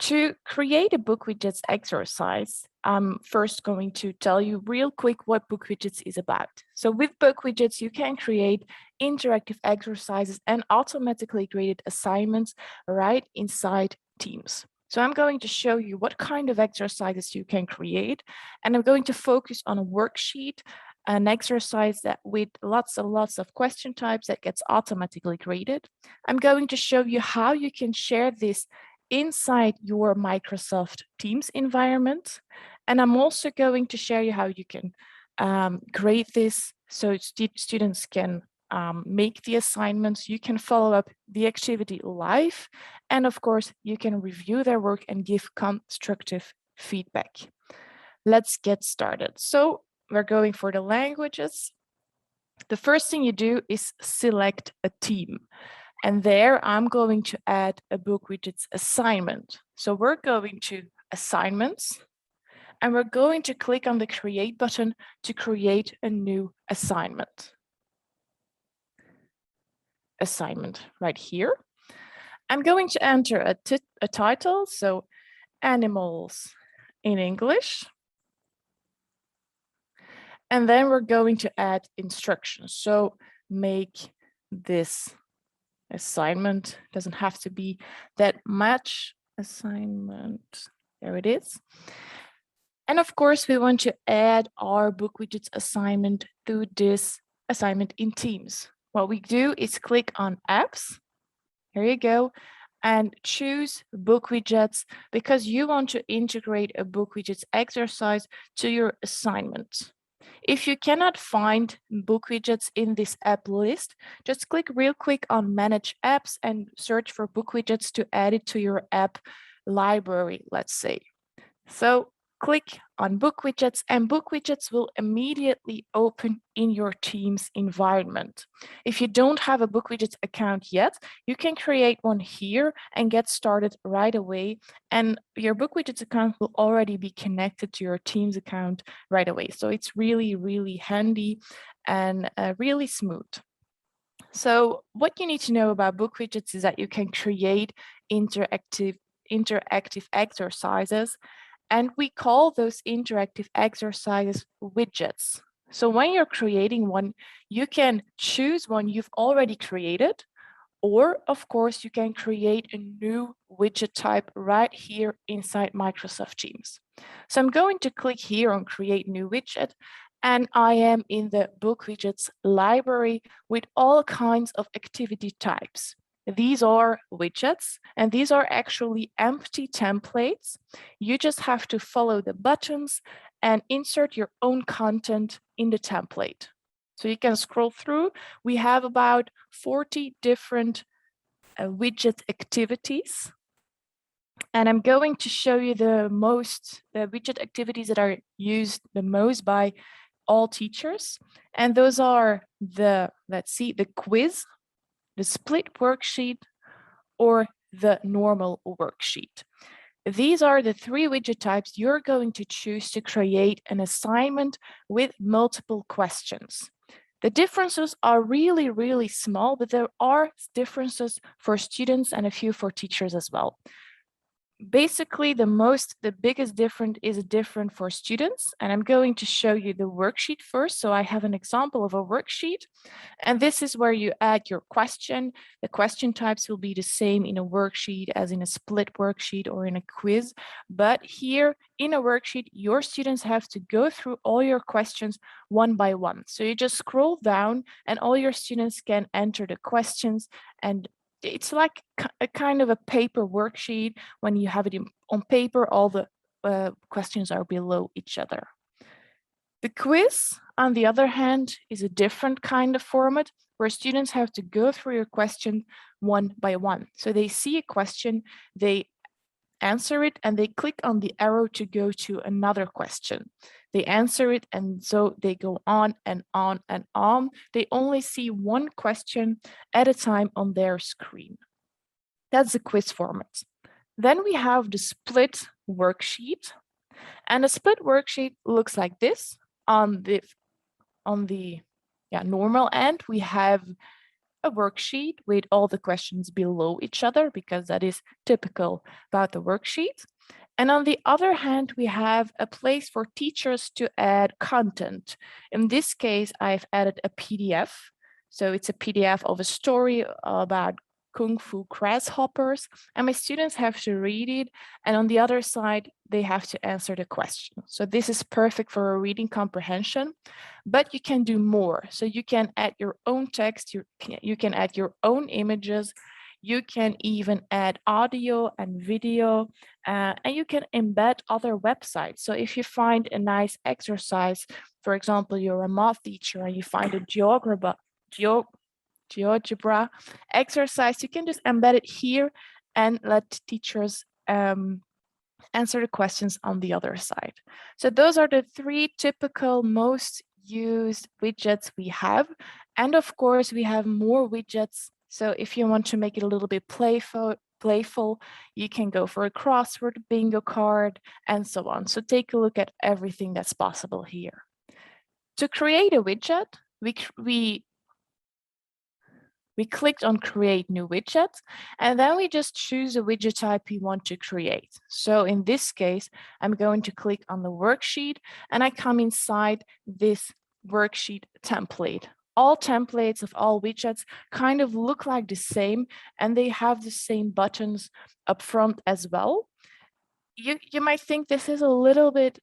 To create a BookWidgets exercise, I'm first going to tell you real quick what BookWidgets is about. So with BookWidgets, you can create interactive exercises and automatically graded assignments right inside Teams. So I'm going to show you what kind of exercises you can create, and I'm going to focus on a worksheet, an exercise that with lots of question types that gets automatically graded. I'm going to show you how you can share this inside your Microsoft Teams environment. And I'm also going to share you how you can grade this so students can make the assignments, you can follow up the activity live, and of course, you can review their work and give constructive feedback. Let's get started. So we're going for the languages. The first thing you do is select a team. And there I'm going to add a BookWidgets assignment. So we're going to Assignments, and we're going to click on the Create button to create a new assignment. Assignment right here. I'm going to enter a title, so Animals in English. And then we're going to add instructions. So make this assignment, doesn't have to be that much. Assignment, there it is. And of course, we want to add our BookWidgets assignment to this assignment in Teams. What we do is click on Apps, here you go, and choose BookWidgets because you want to integrate a BookWidgets exercise to your assignment. If you cannot find BookWidgets in this app list, just click real quick on Manage Apps and search for BookWidgets to add it to your app library, let's say. So click on BookWidgets and BookWidgets will immediately open in your Teams environment. If you don't have a BookWidgets account yet, you can create one here and get started right away. And your BookWidgets account will already be connected to your Teams account right away. So it's really, really handy and really smooth. So what you need to know about BookWidgets is that you can create interactive exercises, and we call those interactive exercises widgets. So when you're creating one, you can choose one you've already created, or of course, you can create a new widget type right here inside Microsoft Teams. So I'm going to click here on Create New Widget, and I am in the BookWidgets library with all kinds of activity types. These are widgets, and these are actually empty templates. You just have to follow the buttons and insert your own content in the template. So you can scroll through. We have about 40 different widget activities. And I'm going to show you the widget activities that are used the most by all teachers. And those are the quiz, the split worksheet, or the normal worksheet. These are the three widget types you're going to choose to create an assignment with multiple questions. The differences are really, really small, but there are differences for students and a few for teachers as well. Basically, the biggest difference is different for students, and I'm going to show you the worksheet first. So I have an example of a worksheet, and this is where you add your question. The question types will be the same in a worksheet as in a split worksheet or in a quiz, but here in a worksheet, your students have to go through all your questions one by one. So you just scroll down and all your students can enter the questions, and it's like a kind of a paper worksheet. When you have it on paper, all the questions are below each other. The quiz, on the other hand, is a different kind of format where students have to go through your question one by one. So they see a question, they answer it, and they click on the arrow to go to another question. They answer it, and so they go on and on and on. They only see one question at a time on their screen. That's the quiz format. Then we have the split worksheet, and a split worksheet looks like this. On the normal end, we have a worksheet with all the questions below each other, because that is typical about the worksheet. And on the other hand, we have a place for teachers to add content. In this case, I've added a PDF. So it's a PDF of a story about Kung Fu grasshoppers, and my students have to read it. And on the other side, they have to answer the question. So this is perfect for a reading comprehension, but you can do more. So you can add your own text, you can add your own images, you can even add audio and video, and you can embed other websites. So if you find a nice exercise, for example, you're a math teacher and you find a GeoGebra exercise, you can just embed it here and let teachers answer the questions on the other side. So those are the three typical most used widgets we have. And of course, we have more widgets. So if you want to make it a little bit playful, you can go for a crossword, bingo card, and so on. So take a look at everything that's possible here. To create a widget, we clicked on create new widget, and then we just choose a widget type we want to create. So in this case, I'm going to click on the worksheet and I come inside this worksheet template. All templates of all widgets kind of look like the same, and they have the same buttons up front as well. You might think this is a little bit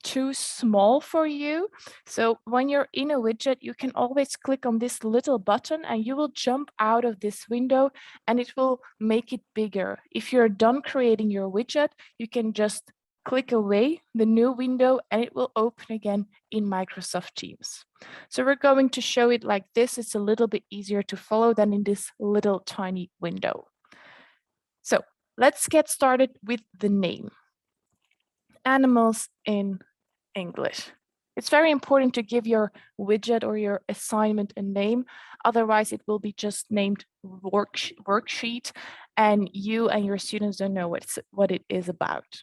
too small for you. So when you're in a widget, you can always click on this little button and you will jump out of this window and it will make it bigger. If you're done creating your widget, you can just click away the new window and it will open again in Microsoft Teams. So we're going to show it like this. It's a little bit easier to follow than in this little tiny window. So let's get started with the name. Animals in English. It's very important to give your widget or your assignment a name. Otherwise, it will be just named worksheet and you and your students don't know what it is about.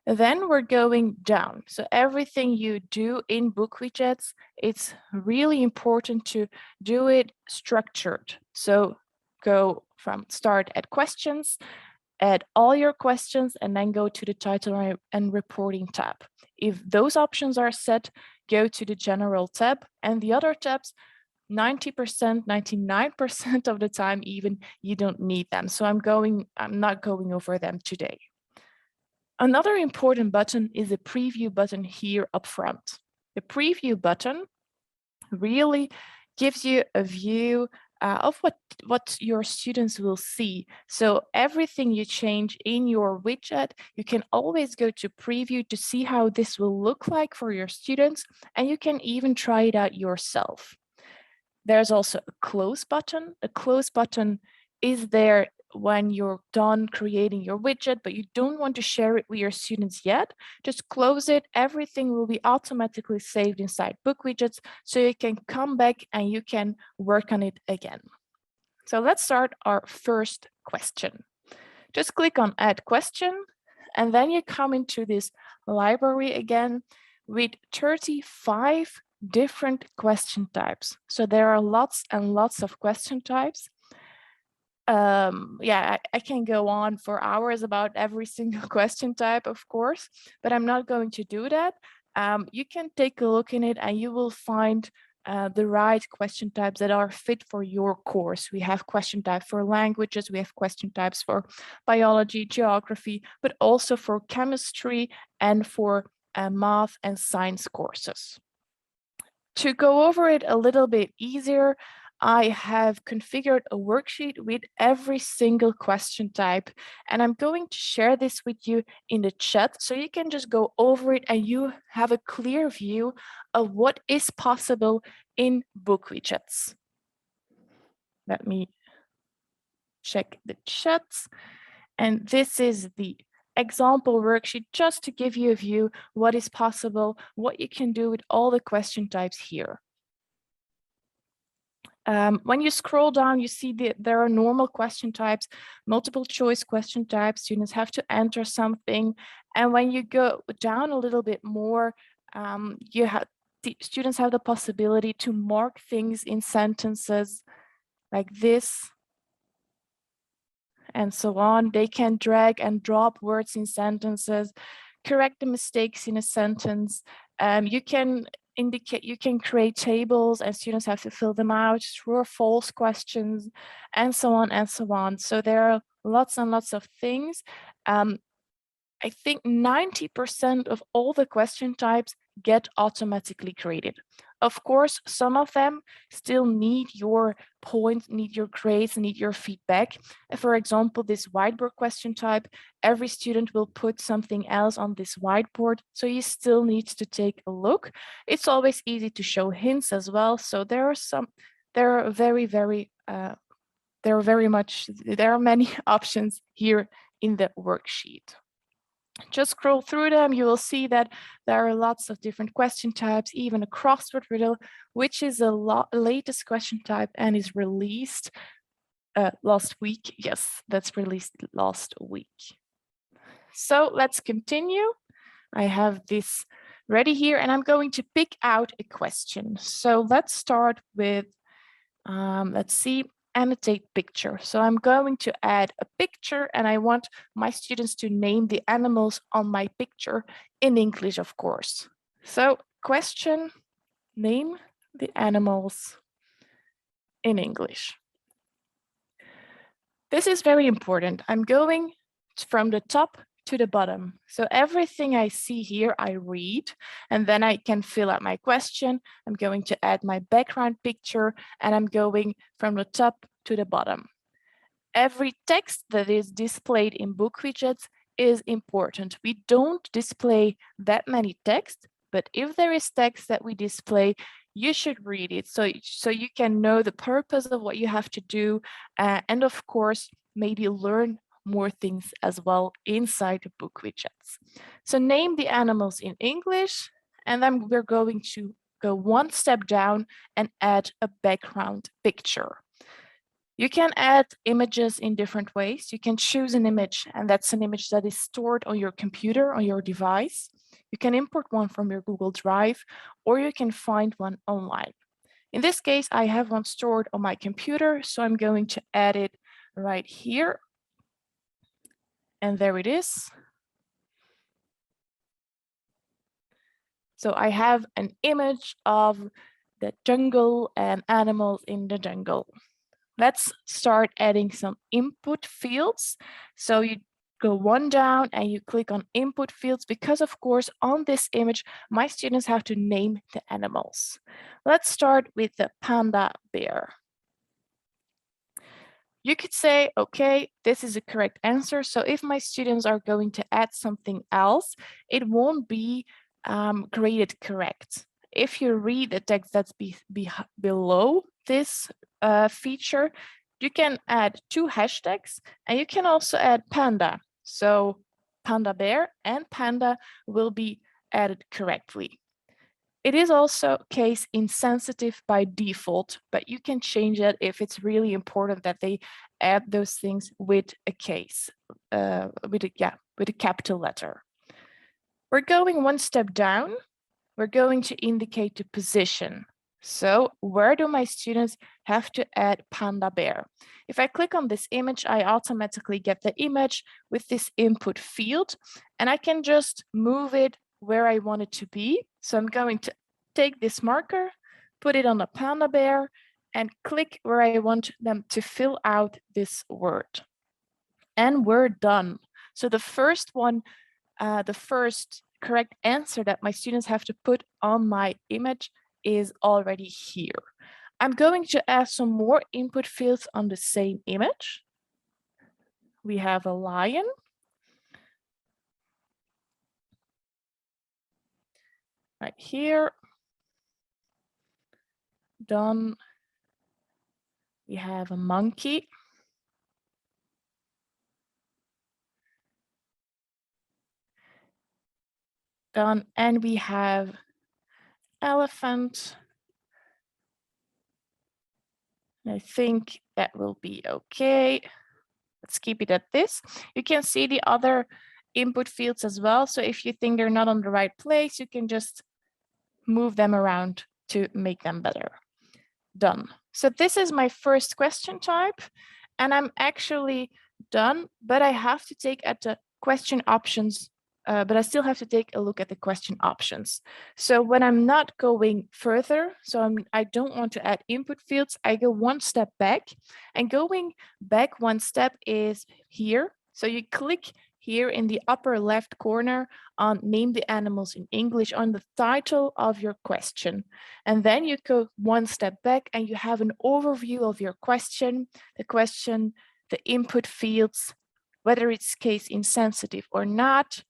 Then we're going down. So everything you do in BookWidgets, it's really important to do it structured. So go from start at questions, add all your questions, and then go to the title and reporting tab. If those options are set, go to the general tab, and the other tabs, 90%, 99% of the time even, you don't need them. So I'm not going over them today. Another important button is the preview button here up front. The preview button really gives you a view of what your students will see. So everything you change in your widget, you can always go to preview to see how this will look like for your students, and you can even try it out yourself. There's also a close button. A close button is there when you're done creating your widget, but you don't want to share it with your students yet. Just close it. Everything will be automatically saved inside BookWidgets, so you can come back and you can work on it again. So let's start our first question. Just click on Add Question, and then you come into this library again with 35 different question types. So there are lots and lots of question types. Yeah, I can go on for hours about every single question type, of course, but I'm not going to do that. You can take a look in it and you will find the right question types that are fit for your course. We have question types for languages, we have question types for biology, geography, but also for chemistry and for math and science courses. To go over it a little bit easier, I have configured a worksheet with every single question type, and I'm going to share this with you in the chat so you can just go over it and you have a clear view of what is possible in BookWidgets. Let me check the chats. And this is the example worksheet just to give you a view what is possible, what you can do with all the question types here. When you scroll down, you see that there are normal question types, multiple choice question types. Students have to enter something. And when you go down a little bit more, students have the possibility to mark things in sentences. like this, and so on. They can drag and drop words in sentences, correct the mistakes in a sentence. You can indicate, you can create tables and students have to fill them out, true or false questions, and so on and so on. So there are lots and lots of things. I think 90% of all the question types get automatically created. Of course, some of them still need your points, need your grades, need your feedback. For example, this whiteboard question type, every student will put something else on this whiteboard, so you still need to take a look. It's always easy to show hints as well. So there are many options here in the worksheet. Just scroll through them, you will see that there are lots of different question types, even a crossword riddle, which is a latest question type and is released last week. Yes, that's released last week. So let's continue. I have this ready here and I'm going to pick out a question. So let's start with, let's see, annotate picture. So I'm going to add a picture and I want my students to name the animals on my picture in English, of course. So question, name the animals in English. This is very important. I'm going from the top to the bottom. So everything I see here, I read, and then I can fill out my question. I'm going to add my background picture, and I'm going from the top to the bottom. Every text that is displayed in BookWidgets is important. We don't display that many text, but if there is text that we display, you should read it so you can know the purpose of what you have to do, and of course, maybe learn more things as well inside the BookWidgets. So name the animals in English, and then we're going to go one step down and add a background picture. You can add images in different ways. You can choose an image, and that's an image that is stored on your computer, on your device. You can import one from your Google Drive, or you can find one online. In this case, I have one stored on my computer, so I'm going to add it right here. And there it is. So I have an image of the jungle and animals in the jungle. Let's start adding some input fields. So you go one down and you click on input fields because of course on this image, my students have to name the animals. Let's start with the panda bear. You could say, okay, this is a correct answer. So if my students are going to add something else, it won't be graded correct. If you read the text that's below this feature, you can add 2 hashtags and you can also add panda. So panda bear and panda will be added correctly. It is also case insensitive by default, but you can change it if it's really important that they add those things with a case, with a capital letter. We're going one step down. We're going to indicate the position. So where do my students have to add panda bear? If I click on this image, I automatically get the image with this input field, and I can just move it where I want it to be. So I'm going to take this marker, put it on the panda bear, and click where I want them to fill out this word. And we're done. So the first one, the first correct answer that my students have to put on my image is already here. I'm going to add some more input fields on the same image. We have a lion. Right here. Done. We have a monkey. Done. And we have elephant. I think that will be okay. Let's keep it at this. You can see the other input fields as well. So if you think they're not on the right place, you can just move them around to make them better. Done. So this is my first question type, and I'm actually done, but I have to take at the question options, but I still have to take a look at the question options. So when I'm not going further, so I don't want to add input fields, I go one step back, and going back one step is here. So you click here in the upper left corner on name the animals in English on the title of your question. And then you go one step back and you have an overview of your question, the input fields, whether it's case insensitive or not,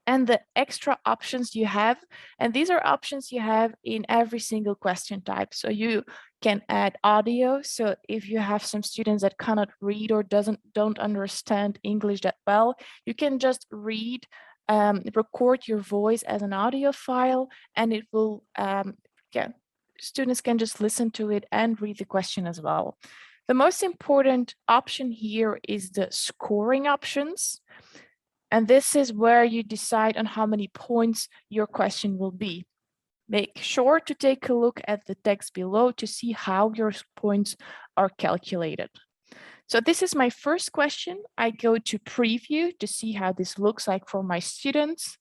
and the extra options you have. And these are options you have in every single question type. So you can add audio. So if you have some students that cannot read or don't understand English that well, you can just record your voice as an audio file, and it will, students can just listen to it and read the question as well. The most important option here is the scoring options. And this is where you decide on how many points your question will be. Make sure to take a look at the text below to see how your points are calculated. So this is my first question. I go to preview to see how this looks like for my students.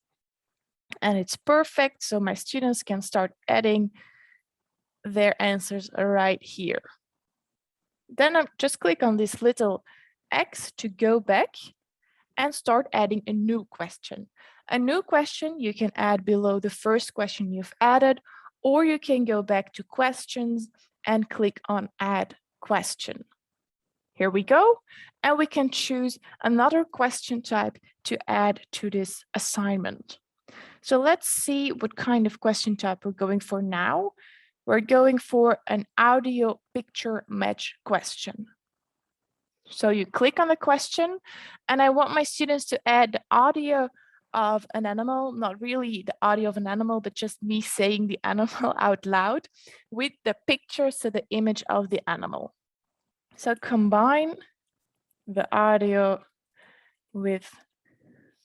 And it's perfect, so my students can start adding their answers right here. Then I just click on this little X to go back and start adding a new question. A new question you can add below the first question you've added, or you can go back to questions and click on add question. Here we go, and we can choose another question type to add to this assignment. So let's see what kind of question type we're going for now. We're going for an audio picture match question. So you click on the question, and I want my students to add the audio of an animal, not really the audio of an animal, but just me saying the animal out loud with the picture, so the image of the animal. So combine the audio with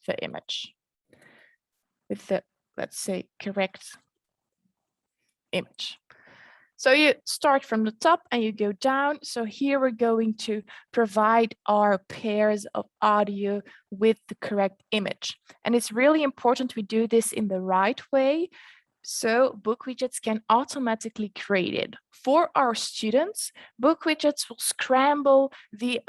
the image, with the, let's say, correct image. So you start from the top and you go down. So here we're going to provide our pairs of audio with the correct image. And it's really important we do this in the right way, so BookWidgets can automatically create it. For our students, BookWidgets will scramble the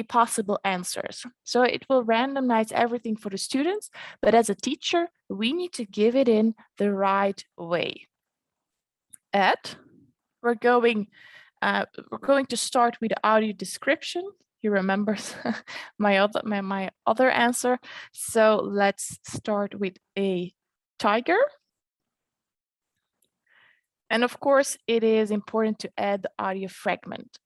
possible answers. So it will randomize everything for the students, but as a teacher, we need to give it in the right way. We're going to start with the audio description. You remember my other answer. So let's start with a tiger. And of course, it is important to add the audio fragment.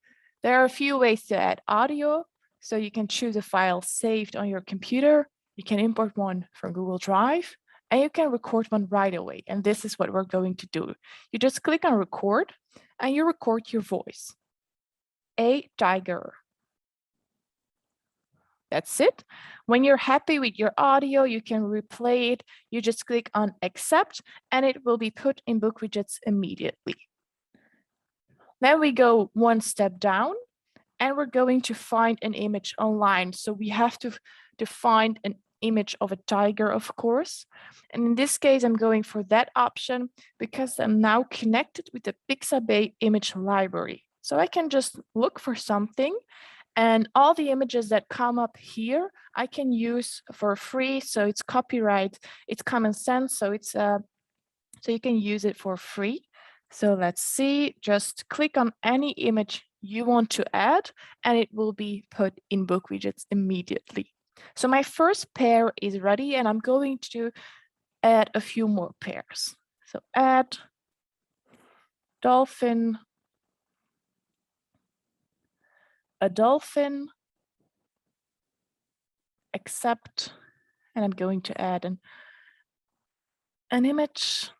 There are a few ways to add audio. So you can choose a file saved on your computer. You can import one from Google Drive, and you can record one right away. And this is what we're going to do. You just click on record and you record your voice. A tiger. That's it. When you're happy with your audio, you can replay it. You just click on accept and it will be put in BookWidgets immediately. Then we go one step down and we're going to find an image online. So we have to find an image of a tiger, of course. And in this case, I'm going for that option because I'm now connected with the Pixabay image library. So I can just look for something, and all the images that come up here, I can use for free. So it's copyright, it's common sense. So it's so you can use it for free. So let's see, just click on any image you want to add, and it will be put in BookWidgets immediately. So my first pair is ready, and I'm going to add a few more pairs. So add dolphin, a dolphin, accept, and I'm going to add an image.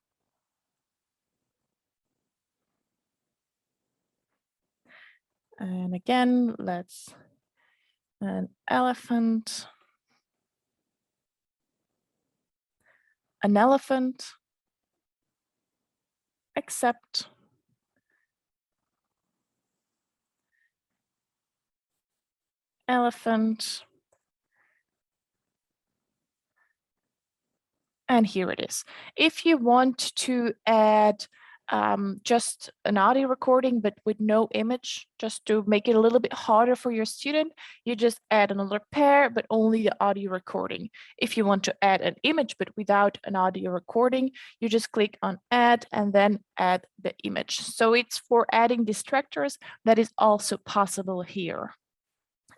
And again, let's an elephant, an elephant, accept, elephant. And here it is. If you want to add just an audio recording, but with no image, just to make it a little bit harder for your student, you just add another pair, but only the audio recording. If you want to add an image, but without an audio recording, you just click on add and then add the image. So it's for adding distractors that is also possible here.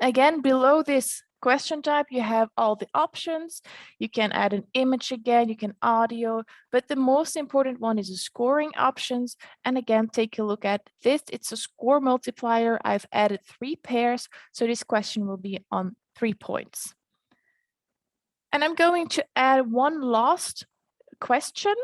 Again, below this question type, you have all the options. You can add an image again, you can audio, but the most important one is the scoring options. And again, take a look at this. It's a score multiplier. I've added 3 pairs, so this question will be on 3 points. And I'm going to add one last question.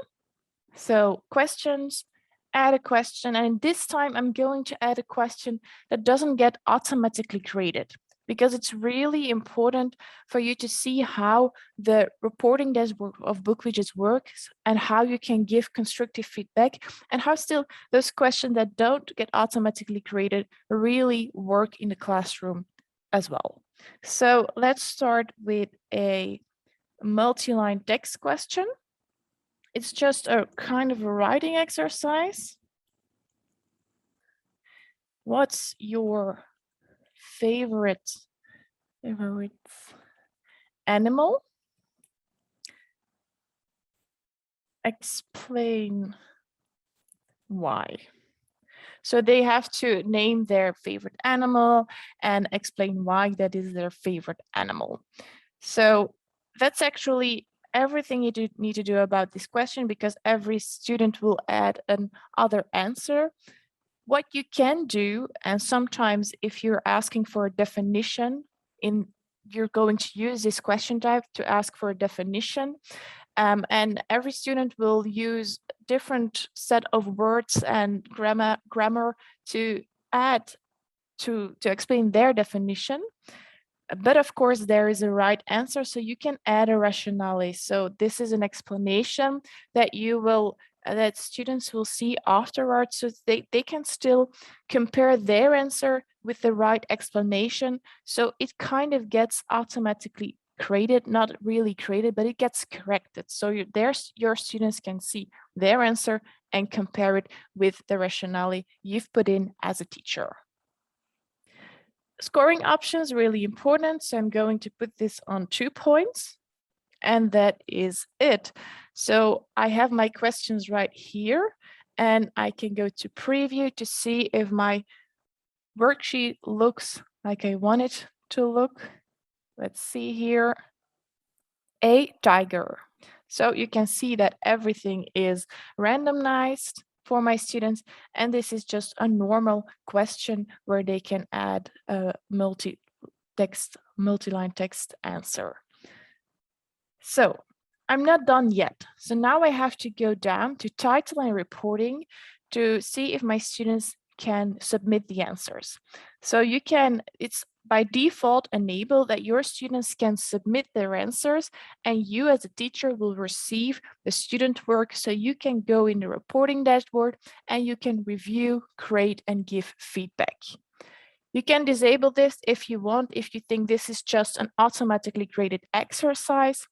So questions, add a question, and this time I'm going to add a question that doesn't get automatically graded, because it's really important for you to see how the reporting dashboard of BookWidgets works and how you can give constructive feedback and how still those questions that don't get automatically graded really work in the classroom as well. So let's start with a multi-line text question. It's just a kind of a writing exercise. What's your favorite animal? Explain why. So they have to name their favorite animal and explain why that is their favorite animal. So that's actually everything you need to do about this question, because every student will add another answer. What you can do, and sometimes if you're asking for a definition, you're going to use this question type to ask for a definition. And every student will use different set of words and grammar to add to explain their definition. But of course, there is a right answer, so you can add a rationale. So this is an explanation that you will that students will see afterwards, so they can still compare their answer with the right explanation. So it kind of gets automatically graded, not really graded, but it gets corrected. So your students can see their answer and compare it with the rationale you've put in as a teacher. Scoring options really important, so I'm going to put this on 2 points, and that is it. So I have my questions right here, and I can go to preview to see if my worksheet looks like I want it to look. Let's see here. A tiger. So you can see that everything is randomized for my students, and this is just a normal question where they can add a multi-line text answer. So I'm not done yet. So now I have to go down to title and reporting to see if my students can submit the answers. So it's by default enable that your students can submit their answers, and you as a teacher will receive the student work, so you can go in the reporting dashboard and you can review, grade, and give feedback. You can disable this if you want, if you think this is just an automatically graded exercise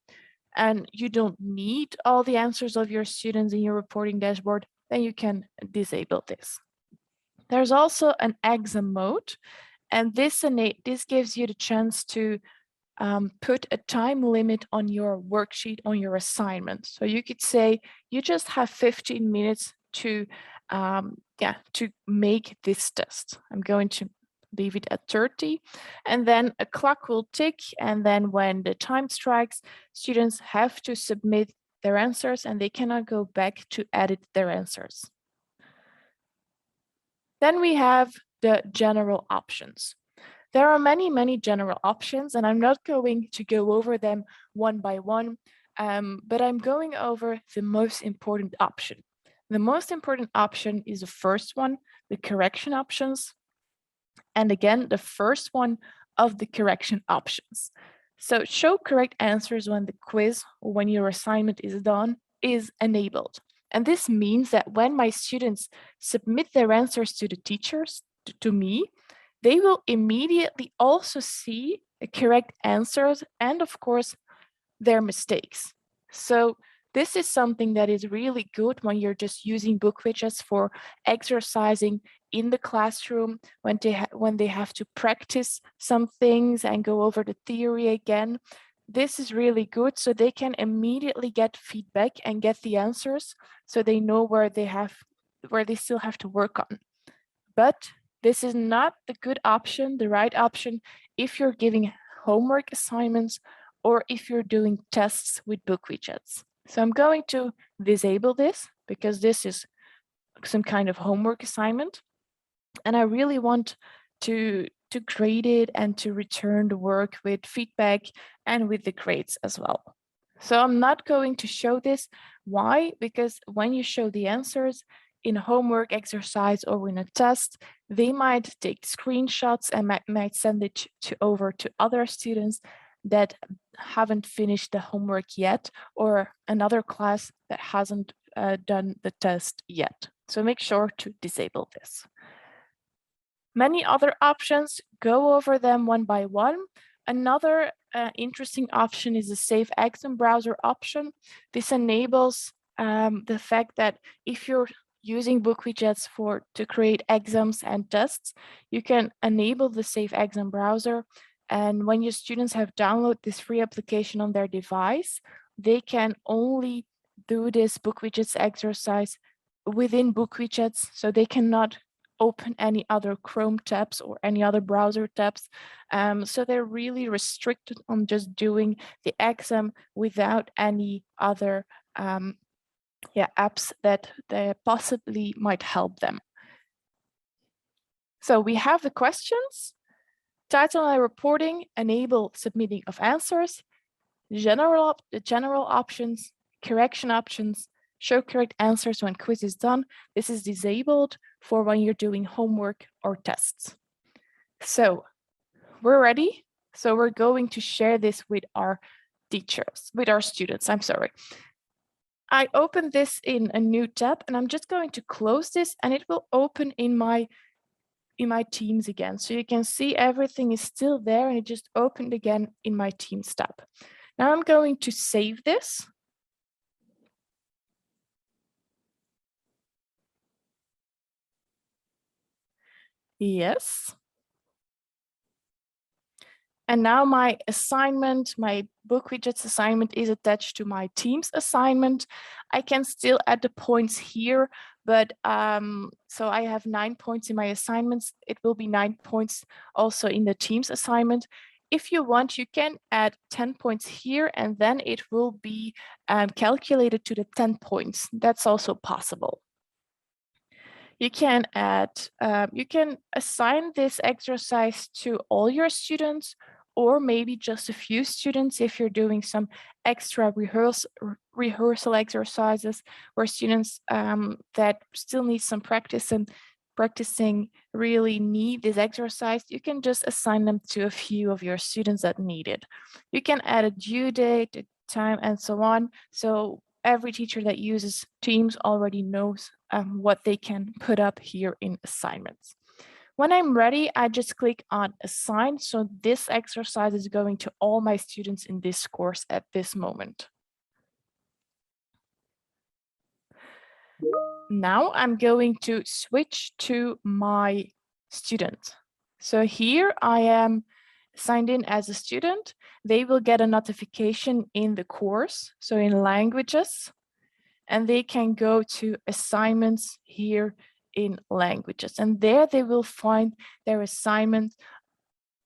and you don't need all the answers of your students in your reporting dashboard, then you can disable this. There's also an exam mode, and this gives you the chance to put a time limit on your worksheet, on your assignment. So you could say you just have 15 minutes to make this test. I'm going to leave it at 30, and then a clock will tick, and then when the time strikes, students have to submit their answers and they cannot go back to edit their answers. Then we have the general options. There are many general options, and I'm not going to go over them one by one, but I'm going over the most important option. The most important option is the first one, the correction options. And again, the first one of the correction options. So show correct answers when the quiz or when your assignment is done is enabled. And this means that when my students submit their answers to the teachers, to me, they will immediately also see the correct answers and of course their mistakes. So this is something that is really good when you're just using BookWidgets for exercising in the classroom, when they have to practice some things and go over the theory again. This is really good, so they can immediately get feedback and get the answers, so they know where they still have to work on. But this is not the good option, the right option, if you're giving homework assignments or if you're doing tests with BookWidgets. So I'm going to disable this because this is some kind of homework assignment. And I really want to grade it and to return the work with feedback and with the grades as well. So I'm not going to show this. Why? Because when you show the answers in a homework exercise or in a test, they might take screenshots and might send it over to other students that haven't finished the homework yet, or another class that hasn't done the test yet. So make sure to disable this. Many other options, go over them one by one. Another interesting option is the Save Exam Browser option. This enables the fact that if you're using BookWidgets to create exams and tests, you can enable the Save Exam Browser. And when your students have downloaded this free application on their device, they can only do this BookWidgets exercise within BookWidgets, so they cannot open any other Chrome tabs or any other browser tabs. So they're really restricted on just doing the exam without any other apps that they possibly might help them. So we have the questions, title and reporting, enable submitting of answers, the general options, correction options, show correct answers when quiz is done. This is disabled for when you're doing homework or tests. So we're ready. So we're going to share this with our students, I'm sorry. I opened this in a new tab and I'm just going to close this and it will open in my Teams again. So you can see everything is still there and it just opened again in my Teams tab. Now I'm going to save this. Yes. And now my assignment, my BookWidgets assignment is attached to my Teams assignment. I can still add the points here, but so I have 9 points in my assignments. It will be 9 points also in the Teams assignment. If you want, you can add 10 points here and then it will be calculated to the 10 points. That's also possible. You can you can assign this exercise to all your students or maybe just a few students if you're doing some extra rehearsal exercises where students that still need some practice and practicing really need this exercise, you can just assign them to a few of your students that need it. You can add a due date, a time, and so on. So every teacher that uses Teams already knows what they can put up here in assignments. When I'm ready, I just click on assign. So this exercise is going to all my students in this course at this moment. Now I'm going to switch to my student. So here I am signed in as a student. They will get a notification in the course, so in languages, and they can go to assignments here in languages. And there they will find their assignment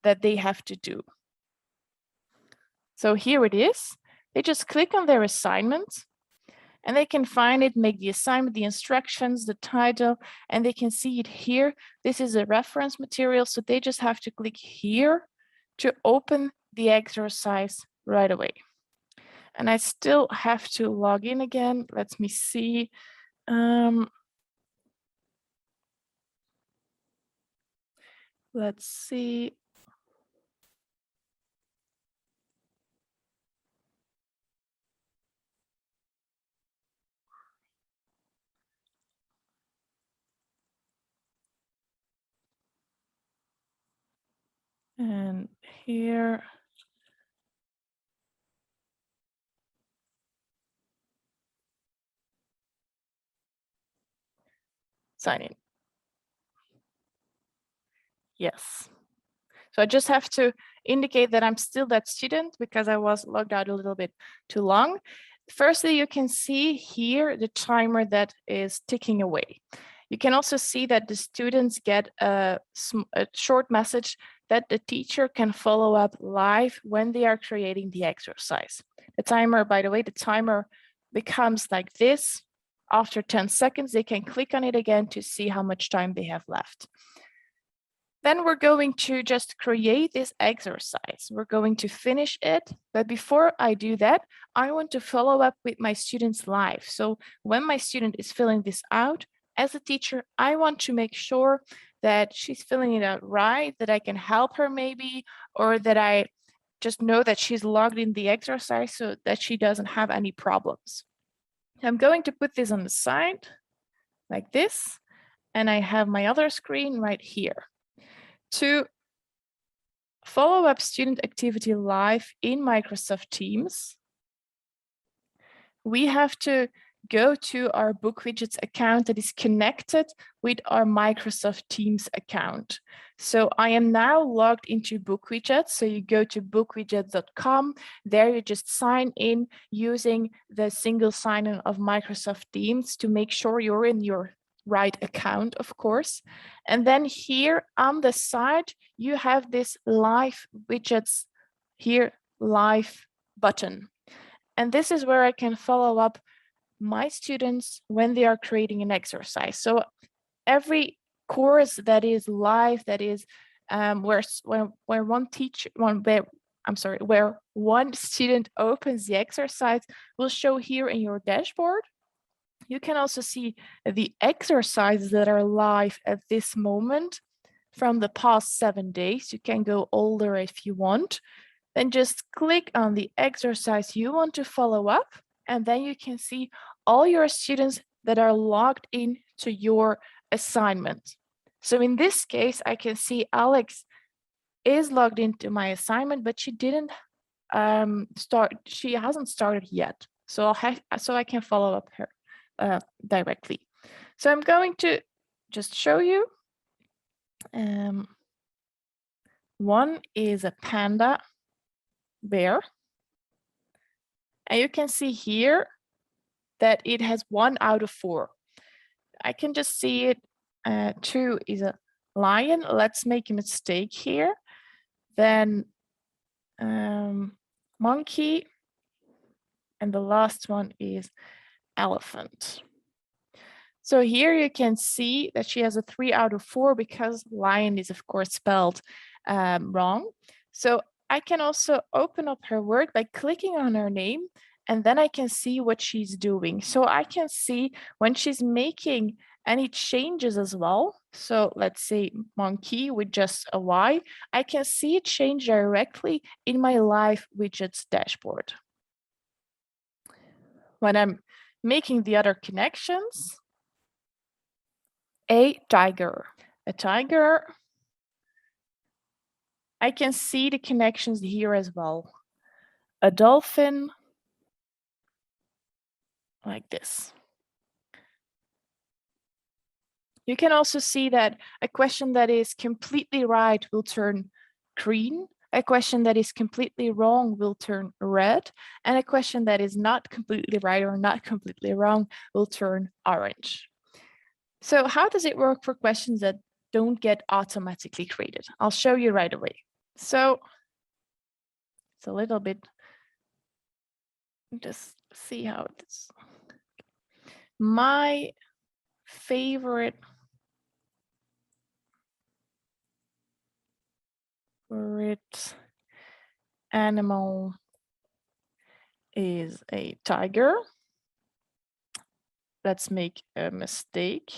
that they have to do. So here it is. They just click on their assignment and they can find it, make the assignment, the instructions, the title, and they can see it here. This is a reference material, so they just have to click here to open the exercise right away. And I still have to log in again. Let me see. Let's see. And here, sign in. Yes. So I just have to indicate that I'm still that student because I was logged out a little bit too long. Firstly, you can see here the timer that is ticking away. You can also see that the students get a short message that the teacher can follow up live when they are creating the exercise. The timer, by the way, the timer becomes like this. After 10 seconds, they can click on it again to see how much time they have left. Then we're going to just create this exercise. We're going to finish it. But before I do that, I want to follow up with my students live. So when my student is filling this out, as a teacher, I want to make sure that she's filling it out right, that I can help her maybe, or that I just know that she's logged in the exercise so that she doesn't have any problems. I'm going to put this on the side like this, and I have my other screen right here. To follow up student activity live in Microsoft Teams, we have to go to our BookWidgets account that is connected with our Microsoft Teams account. So I am now logged into BookWidgets. So you go to bookwidgets.com. There you just sign in using the single sign-in of Microsoft Teams to make sure you're in your right account, of course. And then here on the side, you have this live widgets here, live button. And this is where I can follow up my students when they are creating an exercise. So every course that is live, that is where one student opens the exercise will show here in your dashboard. You can also see the exercises that are live at this moment from the past 7 days. You can go older if you want. Then just click on the exercise you want to follow up, and then you can see all your students that are logged in to your assignment. So in this case, I can see Alex is logged into my assignment, but she didn't she hasn't started yet. So I can follow up her directly. So I'm going to just show you. One is a panda bear. And you can see here that it has 1 out of 4. I can just see it. 2 is a lion. Let's make a mistake here. Then monkey. And the last one is elephant. So here you can see that she has a 3 out of 4 because lion is of course spelled wrong. So I can also open up her work by clicking on her name, and then I can see what she's doing. So I can see when she's making any changes as well. So let's say monkey with just a Y, I can see it change directly in my live widgets dashboard. When I'm making the other connections, a tiger. A tiger, I can see the connections here as well. A dolphin, like this. You can also see that a question that is completely right will turn green, a question that is completely wrong will turn red, and a question that is not completely right or not completely wrong will turn orange. So how does it work for questions that don't get automatically created? I'll show you right away. So it's a little bit, just see how it is. My favorite animal is a tiger. Let's make a mistake.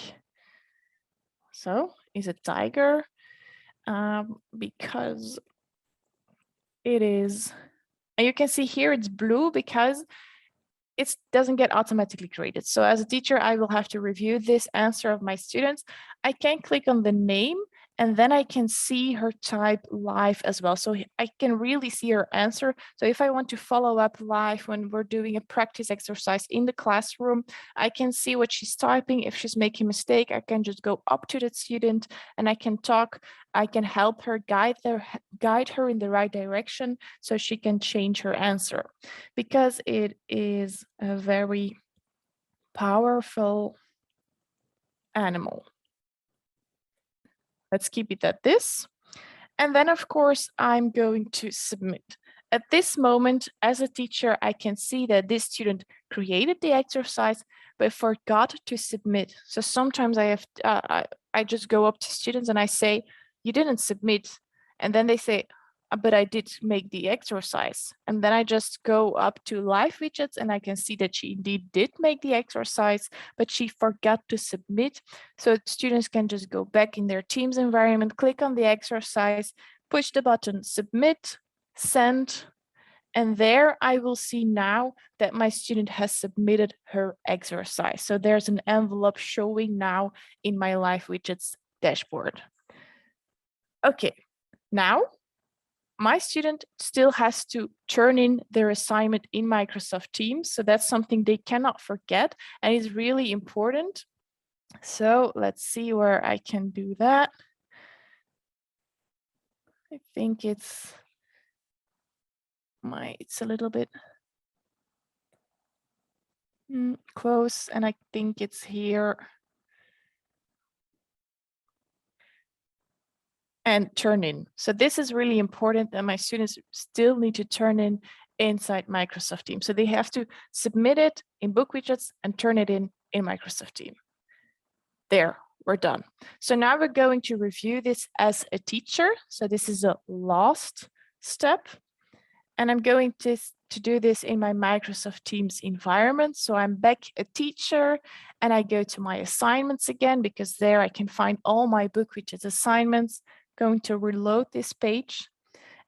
So is a tiger because it is, and you can see here it's blue because it doesn't get automatically created. So as a teacher, I will have to review this answer of my students. I can click on the name And then I can see her type live as well. So I can really see her answer. So if I want to follow up live when we're doing a practice exercise in the classroom, I can see what she's typing. If she's making a mistake, I can just go up to the student and I can talk. I can help her, guide her in the right direction so she can change her answer, because it is a very powerful animal. Let's keep it at this. And then, of course, I'm going to submit. At this moment, as a teacher, I can see that this student created the exercise, but forgot to submit. So sometimes I just go up to students and I say, you didn't submit. And then they say, but I did make the exercise. And then I just go up to live widgets and I can see that she indeed did make the exercise, but she forgot to submit. So students can just go back in their Teams environment, click on the exercise, push the button submit, send, and there I will see now that my student has submitted her exercise. So there's an envelope showing now in my live widgets dashboard. Okay, now my student still has to turn in their assignment in Microsoft Teams. So that's something they cannot forget and is really important. So let's see where I can do that. I think it's a little bit close, and I think it's here. And turn in. So this is really important that my students still need to turn in inside Microsoft Teams. So they have to submit it in BookWidgets and turn it in Microsoft Teams. There, we're done. So now we're going to review this as a teacher. So this is the last step. And I'm going to do this in my Microsoft Teams environment. So I'm back a teacher and I go to my assignments again, because there I can find all my BookWidgets assignments. Going to reload this page.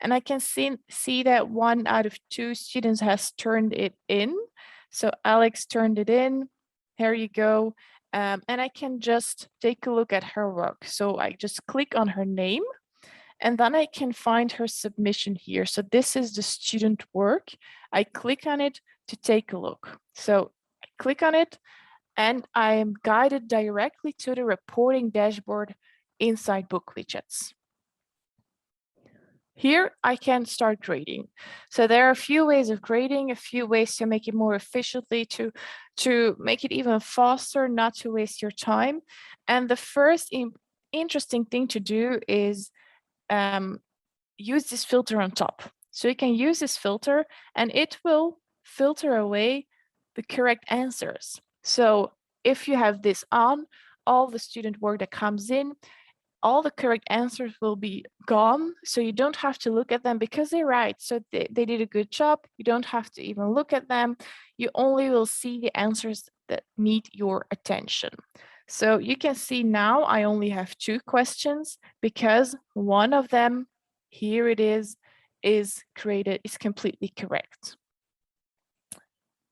And I can see that 1 out of 2 students has turned it in. So Alex turned it in. Here you go. And I can just take a look at her work. So I just click on her name. And then I can find her submission here. So this is the student work. I click on it to take a look. So I click on it and I am guided directly to the reporting dashboard inside BookWidgets. Here I can start grading. So there are a few ways of grading, a few ways to make it more efficiently, to make it even faster, not to waste your time. And the first interesting thing to do is use this filter on top. So you can use this filter and it will filter away the correct answers. So if you have this on, all the student work that comes in, all the correct answers will be gone. So you don't have to look at them because they're right. So they did a good job. You don't have to even look at them. You only will see the answers that need your attention. So you can see now I only have 2 questions because one of them, here it is completely correct.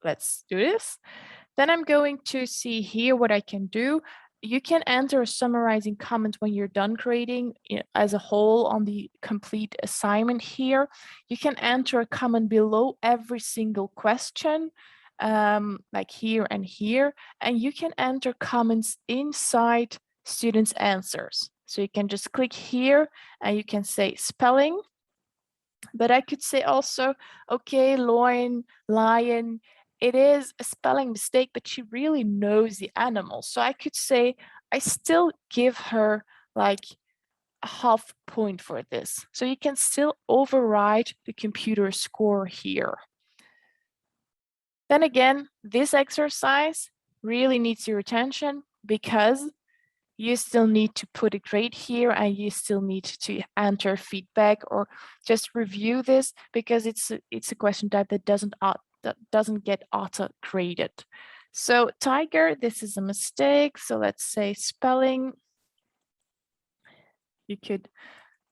Let's do this. Then I'm going to see here what I can do. You can enter a summarizing comment when you're done grading as a whole on the complete assignment here. You can enter a comment below every single question, like here and here, and you can enter comments inside students' answers. So you can just click here and you can say spelling. But I could say also, okay, lion, it is a spelling mistake, but she really knows the animal. So I could say, I still give her like a half point for this. So you can still override the computer score here. Then again, this exercise really needs your attention because you still need to put a grade here and you still need to enter feedback or just review this because it's a question type that doesn't get auto graded. So tiger, this is a mistake. So let's say spelling. You could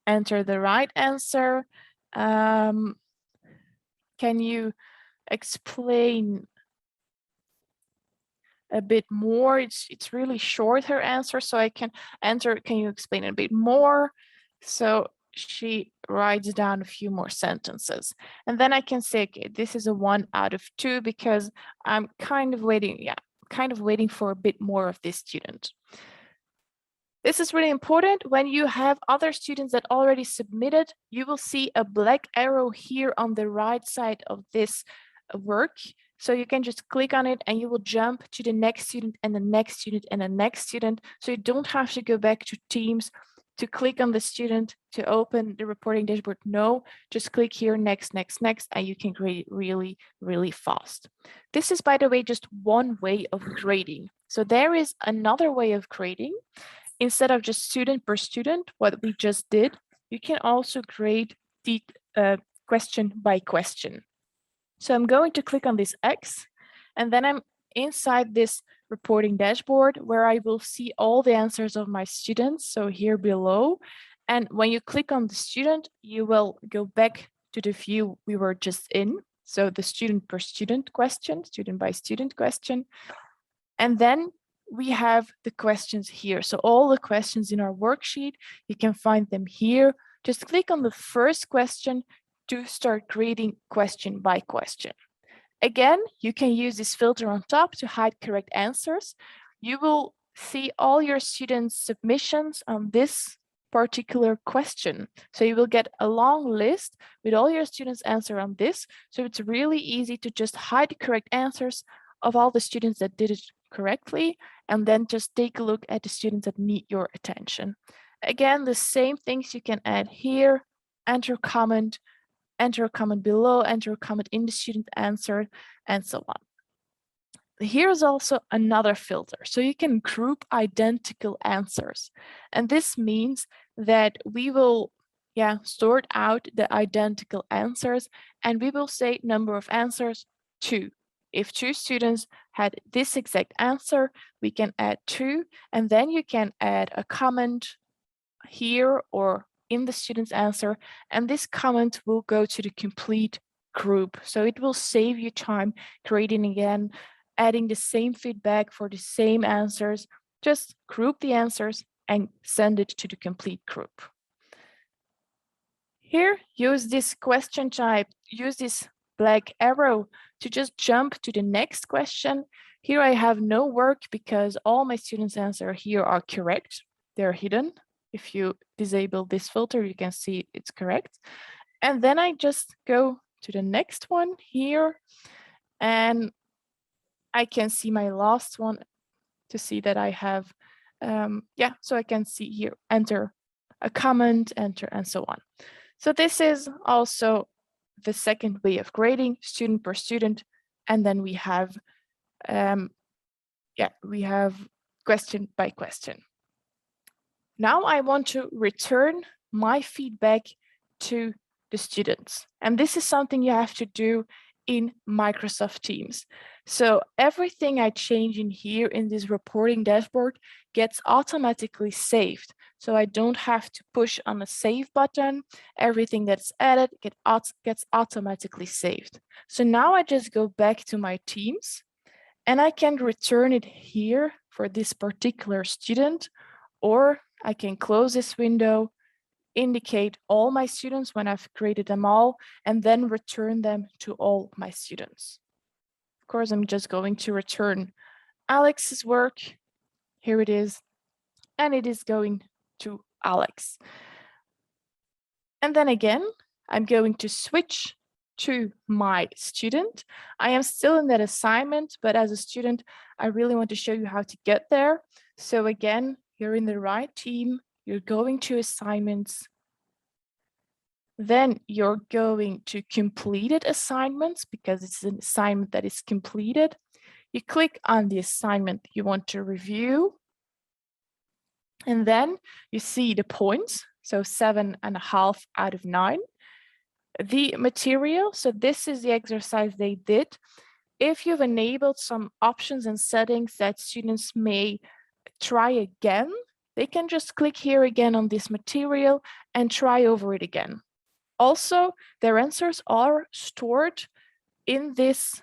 enter the right answer. Can you explain a bit more. It's really short, her answer, so I can answer, can you explain a bit more? So she writes down a few more sentences. And then I can say, okay, this is a 1 out of 2 because I'm kind of waiting for a bit more of this student. This is really important. When you have other students that already submitted, you will see a black arrow here on the right side of this work. So you can just click on it and you will jump to the next student and the next student and the next student. So you don't have to go back to Teams to click on the student to open the reporting dashboard. No, just click here, next, next, next, and you can grade it really, really fast. This is, by the way, just one way of grading. So there is another way of grading. Instead of just student per student, what we just did, you can also grade the question by question. So I'm going to click on this X, and then I'm inside this reporting dashboard where I will see all the answers of my students. So here below, and when you click on the student, you will go back to the view we were just in. So the student per student question, student by student question. And then we have the questions here. So all the questions in our worksheet, you can find them here. Just click on the first question to start grading question by question. Again, you can use this filter on top to hide correct answers. You will see all your students' submissions on this particular question. So you will get a long list with all your students' answer on this. So it's really easy to just hide the correct answers of all the students that did it correctly, and then just take a look at the students that need your attention. Again, the same things you can add here, enter a comment below, enter a comment in the student answer, and so on. Here's also another filter. So you can group identical answers. And this means that we will sort out the identical answers, and we will say number of answers 2. If 2 students had this exact answer, we can add 2, and then you can add a comment here or in the student's answer, and this comment will go to the complete group. So it will save you time creating again, adding the same feedback for the same answers. Just group the answers and send it to the complete group. Here, use this question type, use this black arrow to just jump to the next question. Here I have no work because all my students' answers here are correct. They're hidden. If you disable this filter, you can see it's correct. And then I just go to the next one here, and I can see my last one to see that I have, so I can see here, enter a comment, enter, and so on. So this is also the second way of grading, student per student, and then we have, we have question by question. Now I want to return my feedback to the students. And this is something you have to do in Microsoft Teams. So everything I change in here in this reporting dashboard gets automatically saved. So I don't have to push on the save button. Everything that's added gets automatically saved. So now I just go back to my Teams and I can return it here for this particular student, or I can close this window, indicate all my students when I've created them all, and then return them to all my students. Of course, I'm just going to return Alex's work. Here it is, and it is going to Alex. And then again, I'm going to switch to my student. I am still in that assignment, but as a student, I really want to show you how to get there. So again, you're in the right team, you're going to assignments, then you're going to completed assignments because it's an assignment that is completed. You click on the assignment you want to review, and then you see the points, so 7.5 out of 9. The material, so this is the exercise they did. If you've enabled some options and settings that students may try again, they can just click here again on this material and try over it again. Also, their answers are stored in this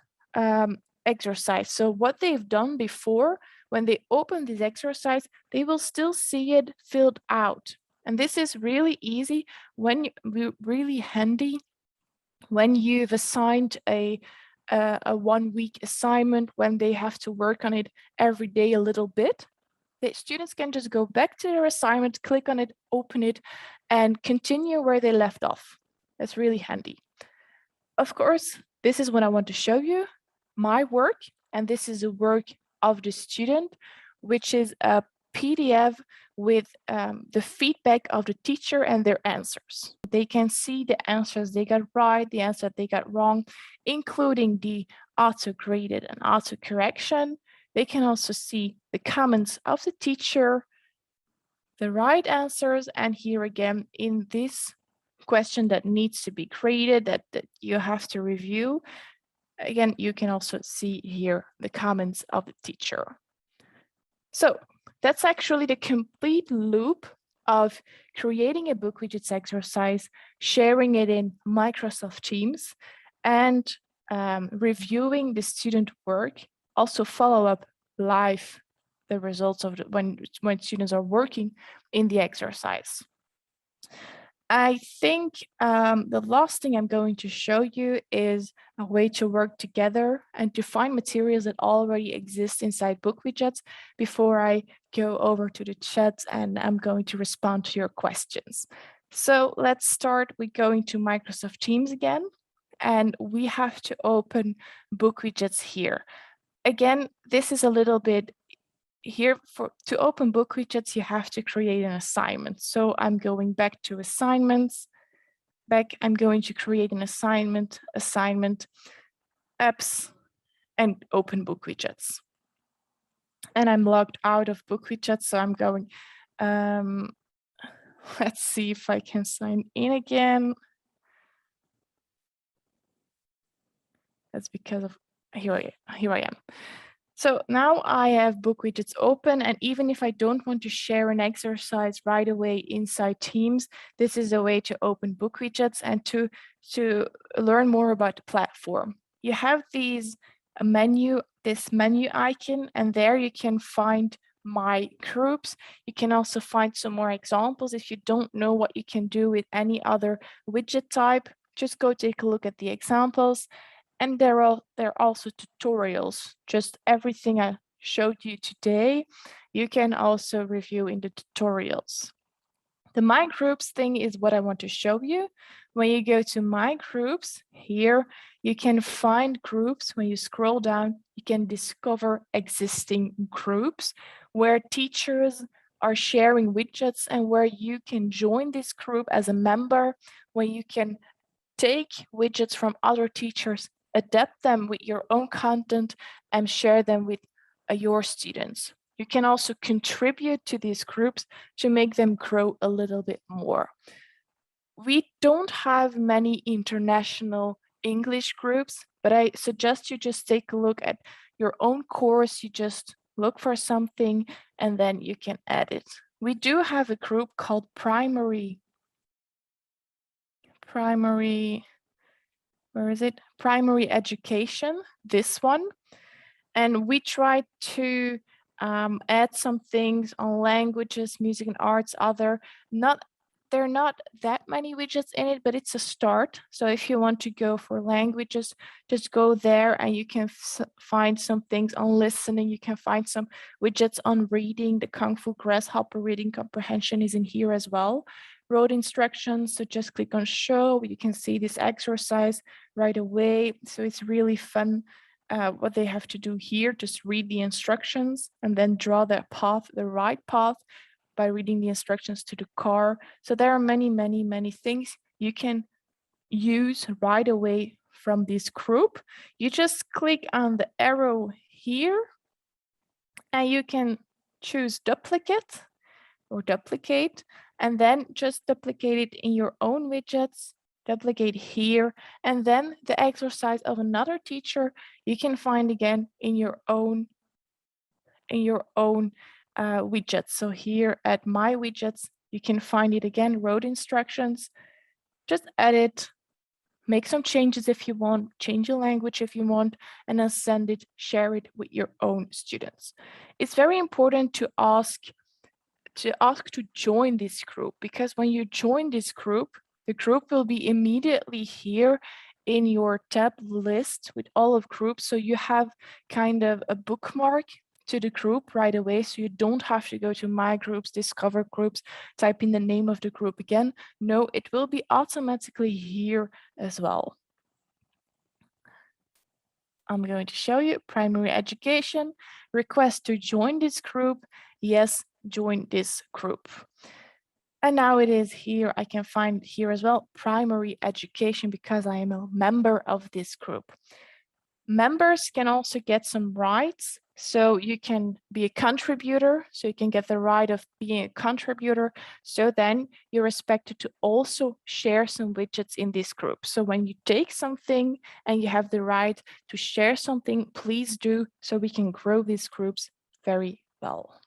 exercise. So what they've done before, when they open this exercise, they will still see it filled out. And this is really easy really handy when you've assigned a 1-week assignment, when they have to work on it every day a little bit. The students can just go back to their assignment, click on it, open it, and continue where they left off. That's really handy. Of course, this is what I want to show you, my work, and this is the work of the student, which is a PDF with the feedback of the teacher and their answers. They can see the answers they got right, the answer they got wrong, including the auto-graded and auto-correction. They can also see the comments of the teacher, the right answers, and here again, in this question that needs to be graded, that you have to review, again, you can also see here the comments of the teacher. So that's actually the complete loop of creating a BookWidgets exercise, sharing it in Microsoft Teams, and reviewing the student work, also follow up live the results of when students are working in the exercise. I think the last thing I'm going to show you is a way to work together and to find materials that already exist inside BookWidgets before I go over to the chat and I'm going to respond to your questions. So let's start with going to Microsoft Teams again, and we have to open BookWidgets here. Again, this is a little bit here to open BookWidgets, you have to create an assignment. So I'm going back to assignments. I'm going to create an assignment, apps, and open BookWidgets. And I'm logged out of BookWidgets, so I'm going, let's see if I can sign in again. That's because of, here I am. So now I have BookWidgets open, and even if I don't want to share an exercise right away inside Teams, this is a way to open BookWidgets and to learn more about the platform. You have this menu icon, and there you can find my groups. You can also find some more examples. If you don't know what you can do with any other widget type, just go take a look at the examples. And there are also tutorials, just everything I showed you today, you can also review in the tutorials. The My Groups thing is what I want to show you. When you go to My Groups, here you can find groups. When you scroll down, you can discover existing groups where teachers are sharing widgets and where you can join this group as a member, where you can take widgets from other teachers, adapt them with your own content, and share them with your students. You can also contribute to these groups to make them grow a little bit more. We don't have many international English groups, but I suggest you just take a look at your own course. You just look for something and then you can add it. We do have a group called primary, where is it? Primary education, this one. And we try to add some things on languages, music and arts, there are not that many widgets in it, but it's a start. So if you want to go for languages, just go there and you can find some things on listening. You can find some widgets on reading. The Kung Fu Grasshopper reading comprehension is in here as well. Road instructions, so just click on show. You can see this exercise right away. So it's really fun. What they have to do here, just read the instructions and then draw the path, the right path, by reading the instructions to the car. So there are many, many, many things you can use right away from this group. You just click on the arrow here and you can choose duplicate or duplicate, and then just duplicate it in your own widgets, duplicate here, and then the exercise of another teacher you can find again in your own widgets. So here at my widgets, you can find it again, road instructions, just edit, make some changes if you want, change your language if you want, and then send it, share it with your own students. It's very important to ask to join this group, because when you join this group, the group will be immediately here in your tab list with all of groups. So you have kind of a bookmark to the group right away. So you don't have to go to my groups, discover groups, type in the name of the group again. No, it will be automatically here as well. I'm going to show you primary education, request to join this group. Yes, join this group. And now it is here. I can find here as well, primary education, because I am a member of this group. Members can also get some rights. So you can be a contributor. So you can get the right of being a contributor. So then you're expected to also share some widgets in this group. So when you take something and you have the right to share something, please do, so we can grow these groups very well.